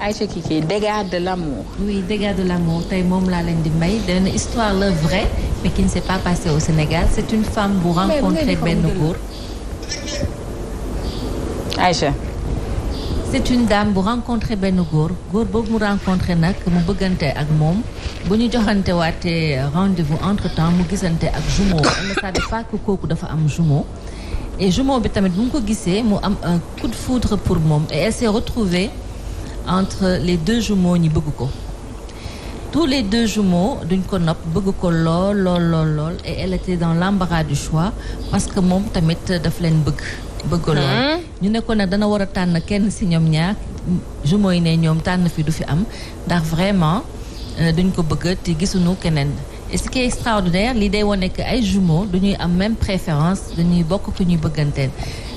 Aïcha Kiki, dégâts de l'amour. Oui, dégâts de l'amour tey moom laa leen di may benn histoire la vraie mais qui ne s'est pas passée au Sénégal c'est une femme bu rencontré benn góor. Aïcha. c'est une dame bu rencontré benn góor boobu mu rencontré nag mu bëggante ak moom bu ñu joxante waatee rendez-vous entre temps mu gisante ak jumeau elle ne savait pas que kooku dafa am jumeau et jumeau bi tamit bu mu ko gisee mu am un coup de foudre pour moom et elle s'est retrouvée entre les deux jumeaux ñi bëgg ko tous les deux jumeaux duñ ko nopp bëgg ko lool et elle était dans l'embarras du choix parce que moom tamit daf leen bëgg lool ñu ne ko nag dana war a tànn kenn ci ñoom ñaar jumeaux yi ne ñoom tànn fi du fi am ndax vraiment duñ ko bëgg te gisuñu keneen et ce qui est extraordinaire lii day wane que ay jumeaux duñuy am même préférence dañuy bokk ku ñuy bëgganteen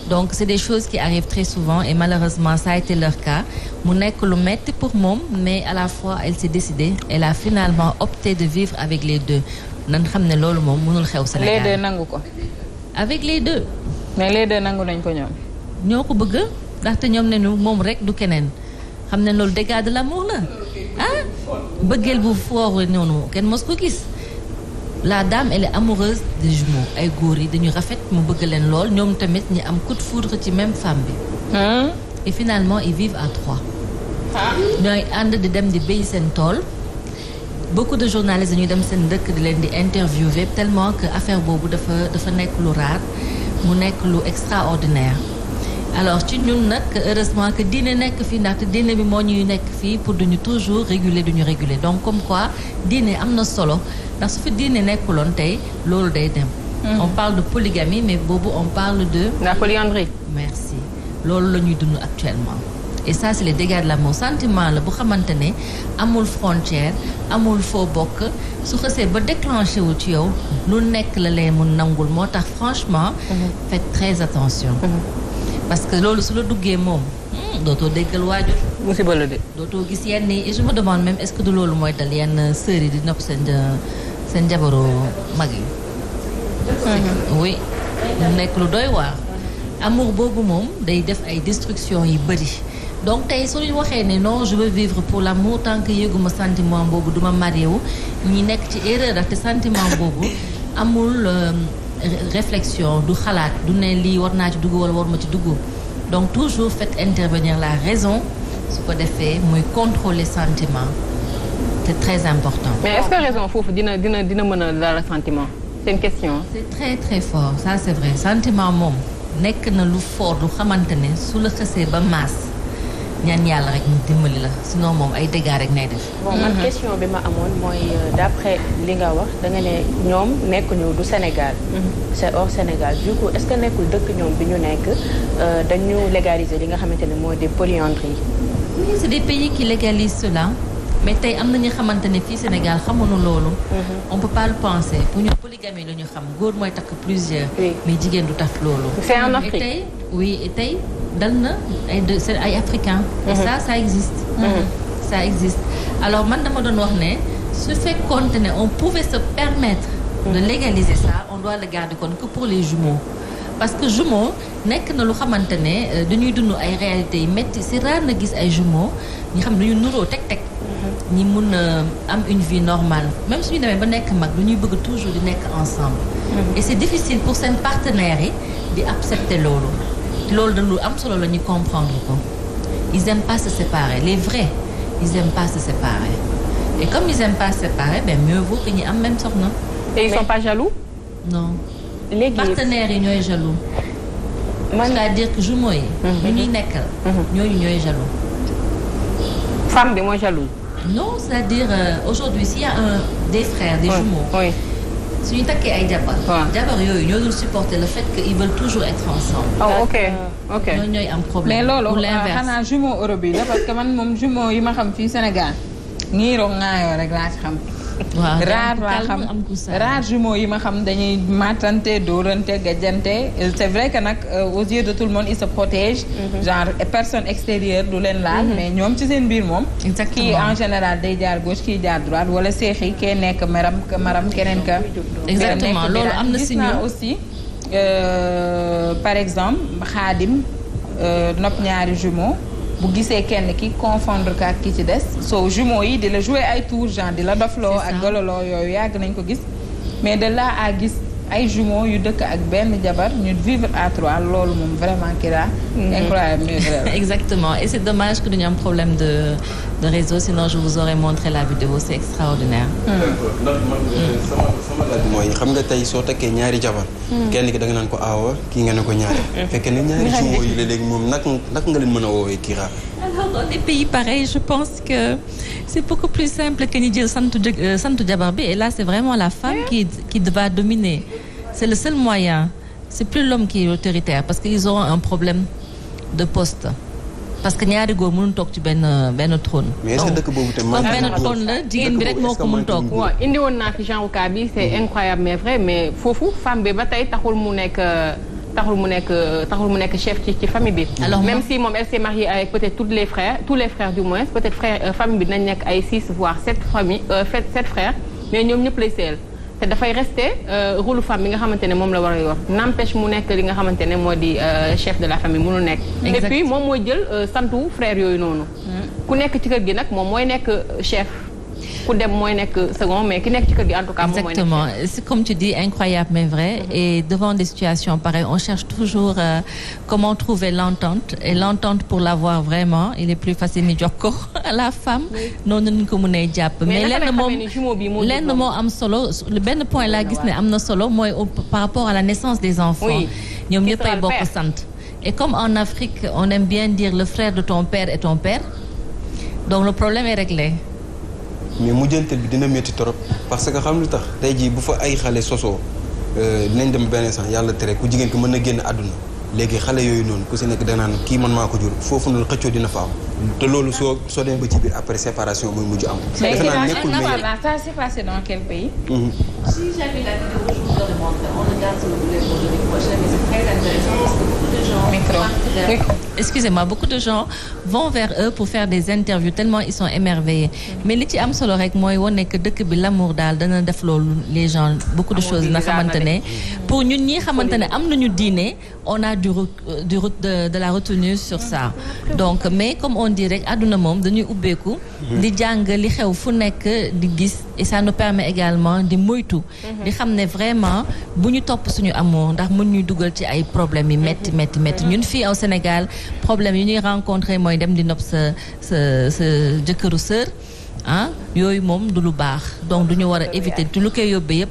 donc c'est des choses qui arrivent très souvent et malheureusement ça a été leur cas mu nekk lu metti pour moom mais à la fois elle s'est décidée elle a finalement opté de vivre avec les deux nan xam ne loolu moom mënul xew Sénégal. les deux nangu ko. avec les deux. mais les deux nangu nañ ko ñoom. ñoo ko bëgg ndaxte ñoom ne ñu moom rek du keneen xam ne loolu dégâts de l'amour la ah bëggeel bu fort noonu kenn mos ko gis. la dame elle est amoureuse des jumeaux ay góor yi dañu rafet mu bëgg leen lool ñoom tamit ñi am coup de foudre ci même femme bi. et finalement ils vivent à 3. ñooy ànd di dem di béy seen tool beaucoup de journalistes dañuy dem seen dëkk di leen di interviewer tellement que affaire boobu dafa nekk lu rare mu nekk lu extraordinaire. alors ci ñun nag heureusement que diine nekk fii ndaxte diine bi moo ñuy nekk fii pour duñu toujours réguler donc comme quoi diine am na solo ndax su fi diine nekkuloon tey loolu day dem. on parle de polygamie mais boobu on parle de. la polyandrie. merci loolu la ñuy dund actuellement. et ça c'est les dégâts de l'amour sentiment la bu xamante ne amul frontière amul foo bokk su xasee ba déclenché wu ci yow lu nekk la lay mun nangul moo tax franchement. faites très attention. parce que loolu su la duggee moom dootoo déggal waajur. musiba la de. dootoo gis yenn yi et je me demande même est-ce que du loolu mooy dal yenn sœurs yi di nopp seen jabaru mag yi. oui mu nekk lu doy waar. amour boobu moom day def ay destruction yi bëri donc tey soo ñu waxee ne non je veux vivre pour l'amour tant que yëguma sentiment boobu duma marié wu ñi nekk ci erreur ndaxte sentiment boobu amul. réflexion du xalaat du ne lii war naa ci dugg wala war ma ci dugg donc toujours faites intervenir la raison su ko defee muy contrôler sentiment c'est très important. mais est-ce que raison foofu dina mën a dara sentiment c'est une question. c'est très très fort ça c'est vrai sentiment moom nekk na lu fort lu xamante ne su la xësee ba maas ñaan yàlla rek ñu dimbali la sinon moom ay dégâts rek nay def. bon man question bi ma amoon mooy d'après li nga wax da nga ne ñoom nekkuñu du Sénégal. c'est hors Sénégal du coup est-ce que nekkul dëkk ñoom bi ñu nekk dañu légaliser li nga xamante ne mooy des polyandries. oui c'est des pays qui légalisent cela mais tey am na ñu xamante ne fii Sénégal xamuñu loolu. on peut pas le penser pour ñu polygamie la ñu xam góor mooy takk plusieurs. mais jigéen du tax loolu. c'est en Afrique et tey oui et tey. dal na ay africains. et ça existe. ça existe alors man dama doon wax ne su fekkoonte ne on pouvait se permettre. de légaliser ça on doit le garder kon que pour les jumeaux. parce que jumeaux nekk na lu xamante ne dañuy dund ay réalités yi métti c'est rare na gis ay jumeaux ñi xam dañu nuroo teg. ñi mun a am une vie normale même suñu demee ba nekk mag du ñuy bëgg toujours di nekk ensemble. et c'est difficile pour seen partenaires yi di accepter loolu. loolu da lu am solo la ñu comprendre ko ils aiment pas se séparer les vrais ils aiment pas se séparer et comme ils aiment pas se séparer ben mieux vaut que ñi am même soxna. et ils sont pas jaloux. non léegi partenaires yi ñooy jaloux. c'est-à-dire que jumeaux yi. ñu ñuy nekkal. ñooy jaloux. femme bi mooy jaloux. non c'est-à-dire aujourd'hui s'il y a des frères des jumeaux. oui. suñu takkee ay jabar. jabar yooyu ñoo dul supporter le fait que ils veulent toujours être ensemble. oh ok. ñooy am problème. mais loolu pour l'inverse. xanaa jumeau Europe yi la parce que man moom jumeau yi ma xam fii Sénégal ñiiroo ŋaayoo rek laa ci xam. rare jumeaux yi ma xam dañuy matante dóorante gajjante c'est vrai que nag aux yeux de tout le monde ils se protègent genre personne extérieure du leen laal mais ñoom ci seen biir moom kii en général day jaar gauche kii jaar droite wala seexi kee nekk maram keneen ka exactement loolu am na si ñun aussi par exemple xaadim nopp ñaari jumeaux bu gisee kenn ki confondre ka ki ci des soo jumeaux yi di la jouer ay tour genre di la dofloo ak gololoo yooyu yàgg nañ ko gis mais de là à gis ay jumeaux yu dëkk ak benn jabar ñu vivre à trois loolu moom vraiment Kira incroyable mais vrai. Exactement et c'est dommage que dañu am problème de réseau sinon je vous aurais montré la vidéo c'est extraordinaire. ndax man sama laaj mooy xam nga tey soo takkee ñaari jabar kenn ki da nga naan ko aawa kii nga ne ko ñaari fekk ne ñaari jumeaux yi la léegi moom naka nga leen mën a woowee Kira. Alors dans des pays pareils je pense que c'est beaucoup plus simple que ñu jël santu jabar bi et là c'est vraiment la femme qui va dominer c'est le seul moyen c'est plus l'homme qui est autoritaire parce qu'ils auront un problème de poste parce que ñaari góor mënuñ toog ci benn trône. mais est-ce que dëkk boobu tamit comme benn trône la jigéen bi rek moo ko mën toog. waaw indi woon naa fi genre cas bi c'est incroyable mais vrai mais foofu femme bi ba tey taxul mu nekk chef ci famille bi. alors même si moom elle s'est mariée avec peut-être tous les frères du moins peut-être famille bi dinañ nekk ay 6 voire 7 frères mais ñoom ñëpp lay seel te dafay rester rôle femme bi nga xamante ne moom la war a yor n'empêche mu nekk li nga xamante ne moo di chef de la famille mënul nekk. et puis moom mooy jël santu frère yooyu noonu. ku nekk ci kër gi nag moom mooy nekk chef. ku dem mooy nekk second mais ki nekk ci kër gi en tout cas moom mooy nekk. Exactement c'est comme tu dis incroyable mais vrai et devant des situations pareilles on cherche toujours comment trouver l'entente et l'entente pour l'avoir vraiment il est plus facile ni jox ko à la femme noonu ñu ko mënee jàpp mais lenn moo am solo benn point laa gis ne am na solo mooy par rapport à la naissance des enfants ñoom ñëpp ay bokk sant et comme en Afrique on aime bien dire le frère de ton père est ton père donc le problème est réglé. mais mujjantel bi dina métti trop parce que xam lu tax tey jii bu fa ay xale sosoo dinañ dem benn sax yàlla tere ku jigéen ki mën na génn àdduna léegi xale yooyu noonu ku si nekk danaan kii man maa ko jur foofu noonu xëccoo dina fa am te loolu soo dem ba ci biir après séparation mooy mujj am. defe naa nekkul mais ça s'est passé dans quel pays. Si j'avais la vidéo je vous aurais montré on le garde si vous voulez pour l'année prochaine mais c'est très intéressant parce que beaucoup de gens. Excusez-moi beaucoup de gens vont vers eux pour faire des interviews tellement ils sont émerveillés mais li ci am solo rek mooy wane que dëkk bi l'amour daal dana def loolu les gens beaucoup de choses nga xamante ne pour ñun ñi xamante ne am nañu diine on a de la retenue sur ça donc mais comme on dit rek àdduna moom dañuy ubbeeku di jàng li xew fu nekk di gis et ça nous permet également di moytu di xam ne vraiment bu ñu topp suñu amour ndax mën ñuy dugal ci ay problèmes yi métti ñun fii au Sénégal problème yi ñuy rencontrer mooy dem di nopp sa jëkkëru sœur yooyu moom du lu baax donc du ñu war a éviter tu lu koy yóbbee yëpp